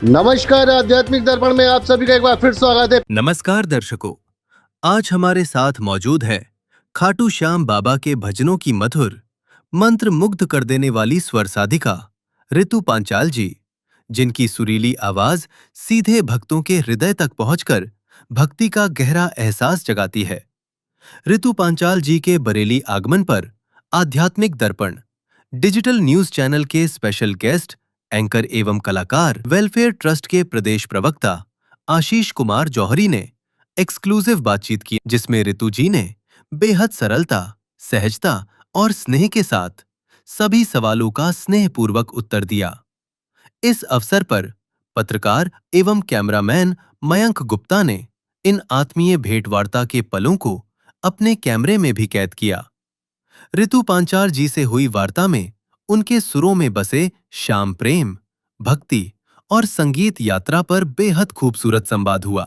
नमस्कार, आध्यात्मिक दर्पण में आप सभी का एक बार फिर स्वागत है। नमस्कार दर्शकों, आज हमारे साथ मौजूद है खाटू श्याम बाबा के भजनों की मधुर, मंत्र मुग्ध कर देने वाली स्वर साधिका ऋतु पांचाल जी, जिनकी सुरीली आवाज सीधे भक्तों के हृदय तक पहुंचकर भक्ति का गहरा एहसास जगाती है। ऋतु पांचाल जी के बरेली आगमन पर आध्यात्मिक दर्पण डिजिटल न्यूज चैनल के स्पेशल गेस्ट, एंकर एवं कलाकार वेलफेयर ट्रस्ट के प्रदेश प्रवक्ता आशीष कुमार जौहरी ने एक्सक्लूसिव बातचीत की, जिसमें ऋतु जी ने बेहद सरलता, सहजता और स्नेह के साथ सभी सवालों का स्नेहपूर्वक उत्तर दिया। इस अवसर पर पत्रकार एवं कैमरामैन मयंक गुप्ता ने इन आत्मीय भेंटवार्ता के पलों को अपने कैमरे में भी कैद किया। ऋतु पांचाल जी से हुई वार्ता में उनके सुरों में बसे श्याम प्रेम, भक्ति और संगीत यात्रा पर बेहद खूबसूरत संवाद हुआ।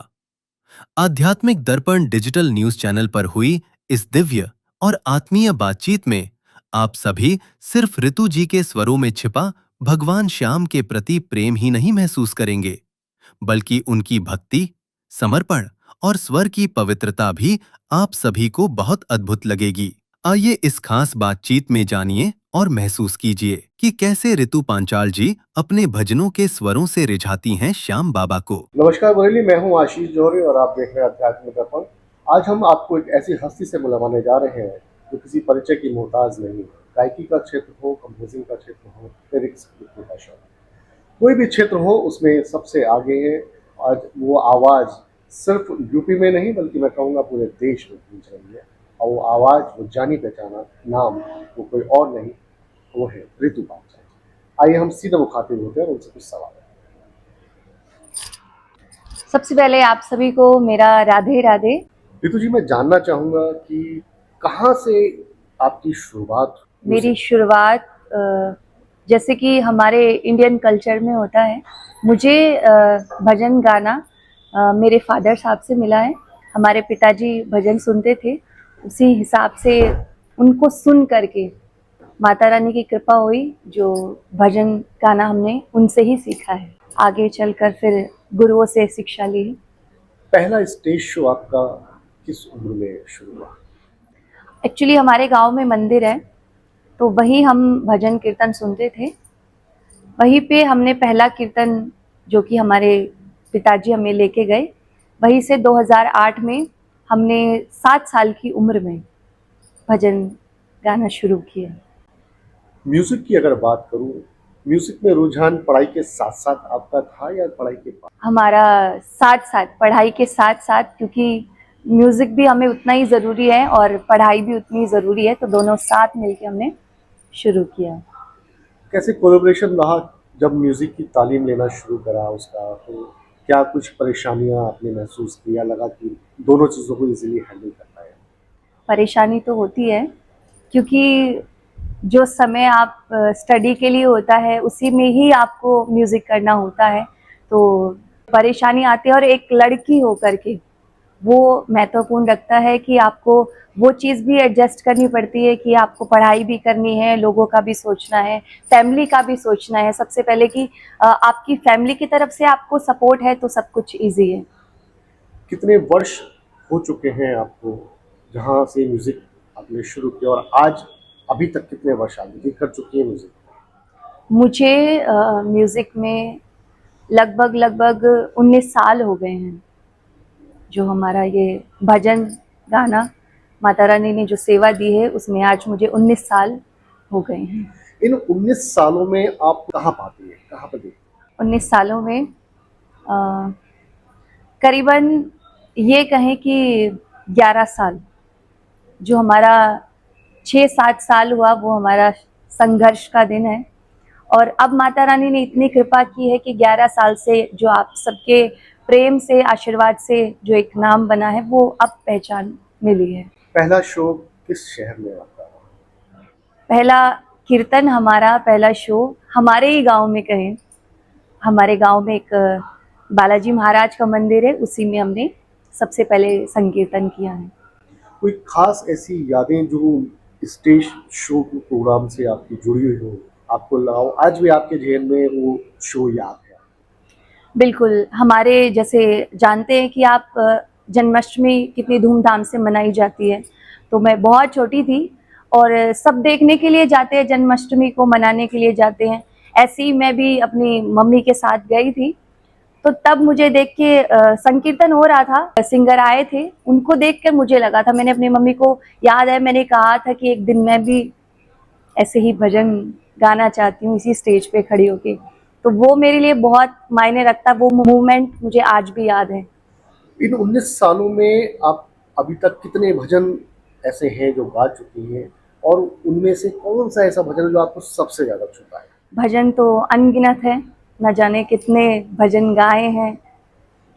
आध्यात्मिक दर्पण डिजिटल न्यूज चैनल पर हुई इस दिव्य और आत्मीय बातचीत में आप सभी सिर्फ ऋतु जी के स्वरों में छिपा भगवान श्याम के प्रति प्रेम ही नहीं महसूस करेंगे, बल्कि उनकी भक्ति, समर्पण और स्वर की पवित्रता भी आप सभी को बहुत अद्भुत लगेगी। आइए इस खास बातचीत में जानिए और महसूस कीजिए कि कैसे ऋतु पांचाल जी अपने भजनों के स्वरों से रिझाती हैं श्याम बाबा को। नमस्कार बरेली, मैं हूं आशीष जौहरी और आप देख रहे हैं आध्यात्मिक दर्पण। आज हम आपको एक ऐसी हस्ती से मिलवाने जा रहे हैं जो किसी परिचय की मोहताज नहीं है। गायकी का क्षेत्र हो, कंपोजिंग का क्षेत्र हो, लिरिक्स लिखने का शौक, कोई भी क्षेत्र हो उसमें सबसे आगे है। आज वो आवाज़ सिर्फ यूपी में नहीं बल्कि मैं कहूँगा पूरे देश में गूंज रही है। और वो आवाज़, वो जानी पहचाना नाम, वो कोई और नहीं, वो है ऋतु पांचाल। आइए हम सीधे मुखातिब होते हैं और उनसे कुछ सवाल है। सबसे पहले आप सभी को मेरा राधे राधे। ऋतु जी, मैं जानना चाहूँगा कि कहाँ से आपकी शुरुआत हुई? मेरी शुरुआत जैसे कि हमारे इंडियन कल्चर में होता है, मुझे भजन गाना मेरे फादर साहब से मिला है। हमारे पिताजी भजन सुनते थे, उसी हिसाब से उनको सुन करके माता रानी की कृपा हुई, जो भजन गाना हमने उनसे ही सीखा है। आगे चलकर फिर गुरुओं से शिक्षा ली। पहला स्टेज शो आपका किस उम्र में शुरू हुआ? एक्चुअली हमारे गांव में मंदिर है, तो वहीं हम भजन कीर्तन सुनते थे। वहीं पे हमने पहला कीर्तन, जो कि हमारे पिताजी हमें लेके गए, वहीं से 2008 में हमने 7 साल की उम्र में भजन गाना शुरू किया। म्यूजिक की अगर बात करूं, म्यूजिक में रुझान पढ़ाई के साथ साथ आपका था या पढ़ाई के बाद? हमारा साथ साथ, पढ़ाई के साथ साथ, क्योंकि म्यूज़िक भी हमें उतना ही ज़रूरी है और पढ़ाई भी उतनी ही ज़रूरी है, तो दोनों साथ मिलके हमने शुरू किया। कैसे कोलैबोरेशन रहा जब म्यूजिक की तालीम लेना शुरू करा उसका? तो क्या कुछ परेशानियां आपने महसूस की या लगा कि दोनों चीज़ों को इजीली हैंडल कर पाए? परेशानी तो होती है, क्योंकि जो समय आप स्टडी के लिए होता है उसी में ही आपको म्यूज़िक करना होता है, तो परेशानी आती है। और एक लड़की होकर के वो महत्वपूर्ण रखता है कि आपको वो चीज़ भी एडजस्ट करनी पड़ती है कि आपको पढ़ाई भी करनी है, लोगों का भी सोचना है, फैमिली का भी सोचना है सबसे पहले, कि आपकी फैमिली की तरफ से आपको सपोर्ट है तो सब कुछ ईजी है। कितने वर्ष हो चुके हैं आपको जहाँ से म्यूजिक आपने शुरू किया, और आज अभी तक कितने वर्ष आगे कर चुकी है म्यूजिक? मुझे म्यूज़िक में लगभग 19 साल हो गए हैं। जो हमारा ये भजन गाना माता रानी ने जो सेवा दी है, उसमें आज मुझे 19 साल हो गए हैं। इन 19 सालों में आप कहाँ पाती हैं, कहाँ पर देखती हैं? 19 सालों में करीबन ये कहें कि 11 साल, जो हमारा 6-7 साल हुआ वो हमारा संघर्ष का दिन है। और अब माता रानी ने इतनी कृपा की है कि 11 साल से जो आप सबके प्रेम से, आशीर्वाद से जो एक नाम बना है, वो अब पहचान मिली है। पहला शो किस शहर में आपका? पहला कीर्तन, हमारा पहला शो हमारे ही गांव में कहें, हमारे गांव में एक बालाजी महाराज का मंदिर है, उसी में हमने सबसे पहले संकीर्तन किया है। कोई खास ऐसी यादें जो स्टेज शो के प्रोग्राम से आपकी जुड़ी हुई हो, आपको लगा हो आज भी आपके जेहन में वो शो याद है? बिल्कुल, हमारे जैसे जानते हैं कि आप जन्माष्टमी कितनी धूमधाम से मनाई जाती है, तो मैं बहुत छोटी थी और सब देखने के लिए जाते हैं, जन्माष्टमी को मनाने के लिए जाते हैं। ऐसे ही मैं भी अपनी मम्मी के साथ गई थी, तो तब मुझे देख के संकीर्तन हो रहा था, सिंगर आए थे, उनको देख कर मुझे लगा था, मैंने अपनी मम्मी को याद है मैंने कहा था कि एक दिन मैं भी ऐसे ही भजन गाना चाहती हूँ इसी स्टेज पे खड़ी होके। तो वो मेरे लिए बहुत मायने रखता है, वो मोमेंट मुझे आज भी याद है। इन 19 सालों में आप अभी तक कितने भजन ऐसे हैं जो गा चुकी हैं, और उनमें से कौन सा ऐसा भजन है जो आपको सबसे ज़्यादा छूता है? भजन तो अनगिनत है, न जाने कितने भजन गाए हैं,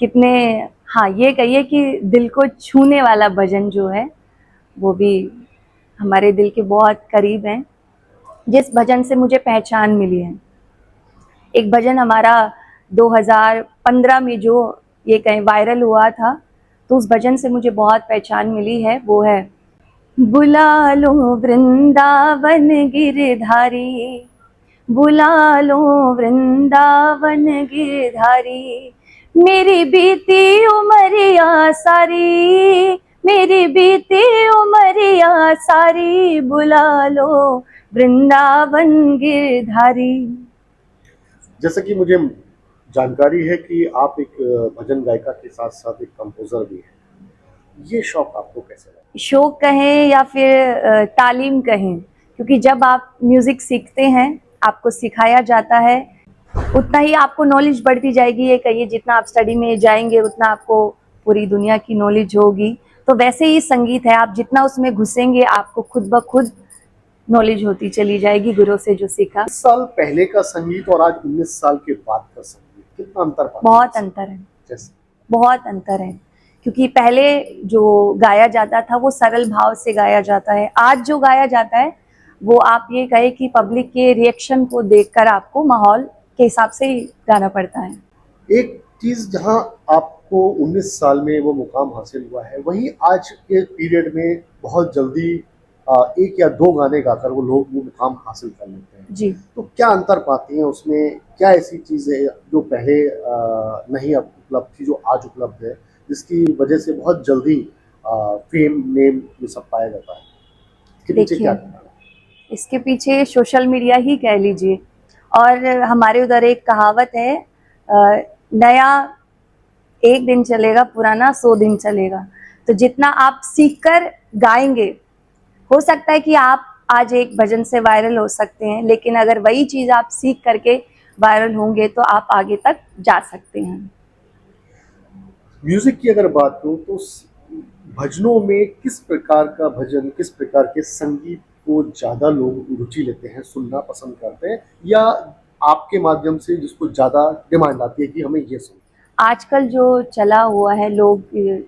कितने, हाँ ये कहिए कि दिल को छूने वाला भजन जो है वो भी हमारे दिल के बहुत करीब हैं, जिस भजन से मुझे पहचान मिली है। एक भजन हमारा 2015 में जो ये कहीं वायरल हुआ था, तो उस भजन से मुझे बहुत पहचान मिली है, वो है बुला लो वृंदावन गिरधारी, बुला लो वृंदावन गिरधारी, मेरी बीती उमरिया सारी, मेरी बीती उमरिया सारी, बुला लो वृंदावन गिरधारी। जैसा कि मुझे जानकारी है कि आप एक भजन गायिका के साथ-साथ एक कंपोज़र भी हैं। ये शौक आपको कैसे लगा? शौक कहें या फिर तालीम कहें, क्योंकि जब आप म्यूज़िक सीखते हैं, आपको सिखाया जाता है, उतना ही आपको नॉलेज बढ़ती जाएगी। ये कहिए जितना आप स्टडी में जाएंगे उतना आपको पूरी दुनिया की नॉलेज होगी। तो वैसे ही संगीत है, आप जितना उसमें घुसेंगे आपको खुद ब खुद नॉलेज होती चली जाएगी गुरु से जो सीखा। 20 साल पहले का संगीत और आज 19 साल के बाद का संगीत, कितना अंतर पाते हैं? बहुत अंतर है, जैसे बहुत अंतर है, क्योंकि पहले जो गाया जाता था वो सरल भाव से गाया जाता है, आज जो गाया जाता है वो आप ये कहे कि पब्लिक के रिएक्शन को देखकर आपको माहौल के हिसाब से ही गाना पड़ता है। एक चीज़ जहाँ आपको 19 साल में वो मुकाम हासिल हुआ है, वहीं आज के पीरियड में बहुत जल्दी 1 या 2 गाने गाकर वो लोग वो मुकाम हासिल कर लेते हैं। जी, तो क्या अंतर पाती हैं उसमें? क्या ऐसी चीज़ है जो पहले नहीं अब उपलब्ध थी, जो आज उपलब्ध है, जिसकी वजह से बहुत जल्दी फेम, नेम ये सब पाया जाता है? इसके पीछे क्या देखिए, कारण है? इसके पीछे सोशल मीडिया ही कह लीजिए, और हमारे उधर एक कहावत है, नया एक दिन चलेगा, पुराना 100 दिन चलेगा। तो जितना आप सीखकर गाएंगे, हो सकता है कि आप आज एक भजन से वायरल हो सकते हैं, लेकिन अगर वही चीज़ आप सीख करके वायरल होंगे तो आप आगे तक जा सकते हैं। म्यूजिक की अगर बात करूं तो भजनों में किस प्रकार का भजन, किस प्रकार के संगीत को ज्यादा लोग रुचि लेते हैं, सुनना पसंद करते हैं, या आपके माध्यम से जिसको ज्यादा डिमांड आती है कि हमें ये सुन? आजकल जो चला हुआ है, लोग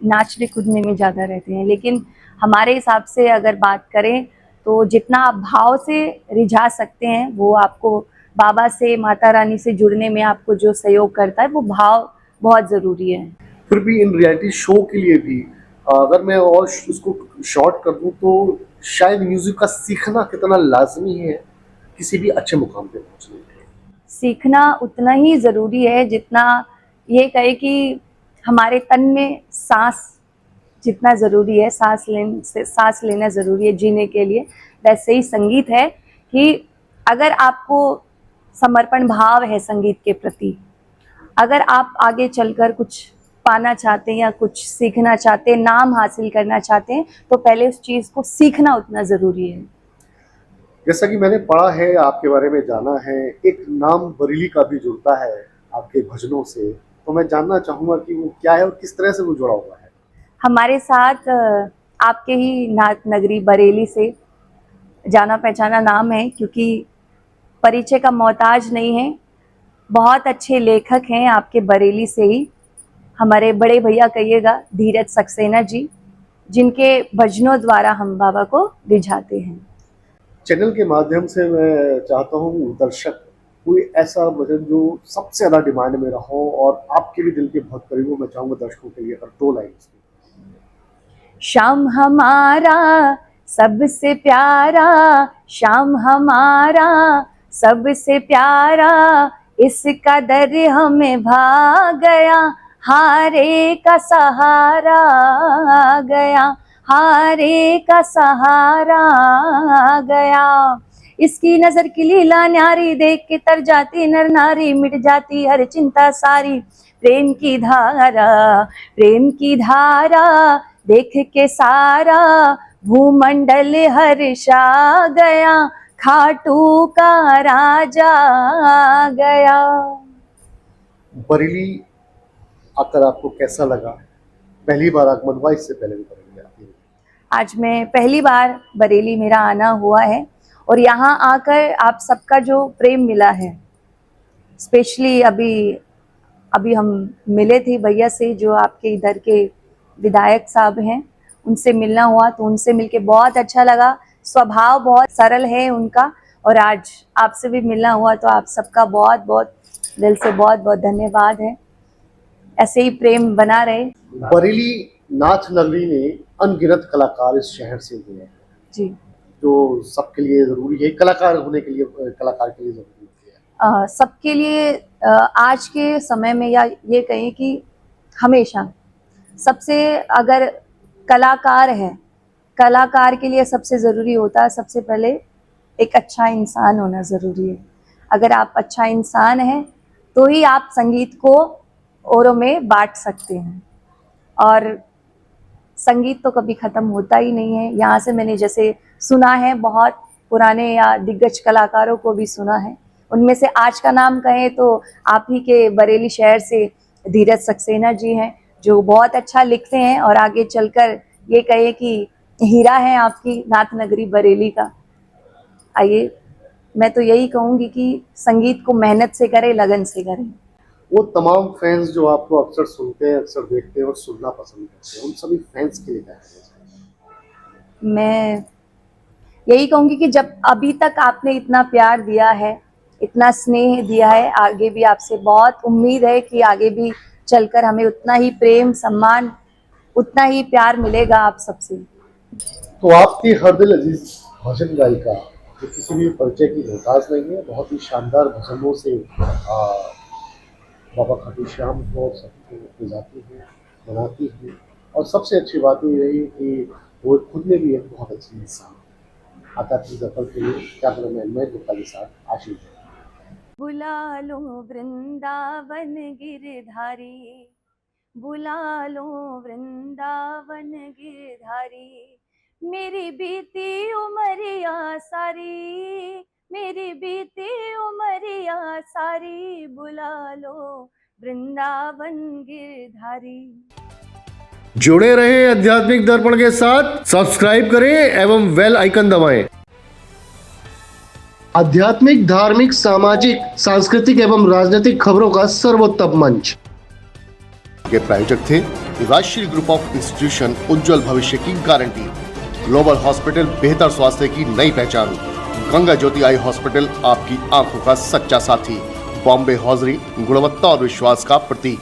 नाचने कूदने में ज़्यादा रहते हैं, लेकिन हमारे हिसाब से अगर बात करें तो जितना आप भाव से रिझा सकते हैं, वो आपको बाबा से, माता रानी से जुड़ने में आपको जो सहयोग करता है, वो भाव बहुत ज़रूरी है। फिर भी इन रियलिटी शो के लिए भी अगर मैं और उसको शॉर्ट कर दूं तो शायद म्यूजिक का सीखना कितना लाजमी है किसी भी अच्छे मुकाम पे पहुंचने के लिए। सीखना उतना ही ज़रूरी है जितना ये कहे कि हमारे तन में सांस जितना ज़रूरी है, सांस लेना ज़रूरी है जीने के लिए, वैसे ही संगीत है कि अगर आपको समर्पण भाव है संगीत के प्रति, अगर आप आगे चलकर कुछ पाना चाहते हैं या कुछ सीखना चाहते हैं, नाम हासिल करना चाहते हैं, तो पहले उस चीज़ को सीखना उतना ज़रूरी है। जैसा कि मैंने पढ़ा है, आपके बारे में जाना है, एक नाम बरेली का भी जुड़ता है आपके भजनों से, तो मैं जानना चाहूंगा कि वो क्या है और किस तरह से वो जुड़ा हुआ है। हमारे साथ आपके ही नाथ नगरी बरेली से जाना पहचाना नाम है, क्योंकि परिचय का मोहताज नहीं है, बहुत अच्छे लेखक हैं आपके बरेली से ही, हमारे बड़े भैया कहिएगा धीरज सक्सेना जी, जिनके भजनों द्वारा हम बाबा को रिझाते हैं। चैनल के माध्यम से मैं चाहता हूँ दर्शक कोई ऐसा भजन जो सबसे ज़्यादा डिमांड में रहा हो और आपके भी दिल के बहुत करीब हो, मैं चाहूँगा दर्शकों के लिए अगर 2 लाइन उसकी। श्याम हमारा सबसे प्यारा, श्याम हमारा सबसे प्यारा, इस कदर हमें भा गया, हारे का सहारा आ गया, हारे का सहारा आ गया। इसकी नजर की लीला न्यारी, देख के तर जाती नर नारी, मिट जाती हर चिंता सारी। प्रेम की धारा, प्रेम की धारा, देख के सारा भूमंडल हर्षा गया, खाटू का राजा आ गया। बरेली आकर आपको कैसा लगा? पहली बार आगमन हुआ, इससे पहले भी बरेली आती है? आज मैं पहली बार बरेली मेरा आना हुआ है और यहाँ आकर आप सबका जो प्रेम मिला है, स्पेशली अभी हम मिले थे भैया से जो आपके इधर के विधायक साहब हैं, उनसे मिलना हुआ तो उनसे मिलके बहुत अच्छा लगा। स्वभाव बहुत सरल है उनका और आज आपसे भी मिलना हुआ तो आप सबका बहुत बहुत दिल से बहुत बहुत धन्यवाद है। ऐसे ही प्रेम बना रहे। बरेली नाथ नगरी ने अनगिनत कलाकार इस शहर से हुए हैं, जी जो सबके लिए जरूरी है, कलाकार होने के लिए, कलाकार के लिए जरूरी है। सबके लिए आज के समय में या ये कहें कि हमेशा सबसे अगर कलाकार है, कलाकार के लिए सबसे ज़रूरी होता है सबसे पहले एक अच्छा इंसान होना ज़रूरी है। अगर आप अच्छा इंसान हैं तो ही आप संगीत को औरों में बांट सकते हैं और संगीत तो कभी ख़त्म होता ही नहीं है। यहाँ से मैंने जैसे सुना है, बहुत पुराने या दिग्गज कलाकारों को भी सुना है। उनमें से आज का नाम कहें तो आप ही के बरेली शहर से धीरज सक्सेना जी हैं, जो बहुत अच्छा लिखते हैं और आगे चलकर ये कहे कि हीरा है आपकी नाथ नगरी बरेली का। आइए, मैं तो यही कहूँगी कि संगीत को मेहनत से करें, लगन से करें। वो तमाम फैंस जो आपको अक्सर सुनते हैं, अक्सर देखते हैं और सुनना पसंद करते हैं, उन सभी फैंस के लिए क्या है? मैं यही कहूँगी कि जब अभी तक आपने इतना प्यार दिया है, इतना स्नेह दिया है, आगे भी आपसे बहुत उम्मीद है कि आगे भी चलकर हमें उतना ही प्रेम, सम्मान, उतना ही प्यार मिलेगा आप सबसे। तो आपकी हर दिल अजीज भजन गायिका जो किसी भी परिचय की मोहताज नहीं है, बहुत ही शानदार भजनों से बाबा खाटू श्याम को सबको जाती है, बनाती है और सबसे अच्छी बात ये रही कि वो खुद में भी एक बहुत अच्छी इंसान है। आध्यात्मिक दफल के लिए कैमरामैन मैं गुप्ता के साथ आशीष। बुला लो वृंदावन गिरधारी, बुला लो वृंदावन गिरधारी, मेरी बीती उमरिया सारी, मेरी बीती उमरिया सारी, बुला लो वृंदावन गिरधारी। जुड़े रहे आध्यात्मिक दर्पण के साथ, सब्सक्राइब करें एवं बेल आइकन दबाएं। आध्यात्मिक, धार्मिक, सामाजिक, सांस्कृतिक एवं राजनीतिक खबरों का सर्वोत्तम मंच। के प्रायोजक थे राजश्री ग्रुप ऑफ इंस्टीट्यूशन, उज्जवल भविष्य की गारंटी। ग्लोबल हॉस्पिटल, बेहतर स्वास्थ्य की नई पहचान। गंगा ज्योति आई हॉस्पिटल, आपकी आंखों का सच्चा साथी। बॉम्बे हौजरी, गुणवत्ता और विश्वास का प्रतीक।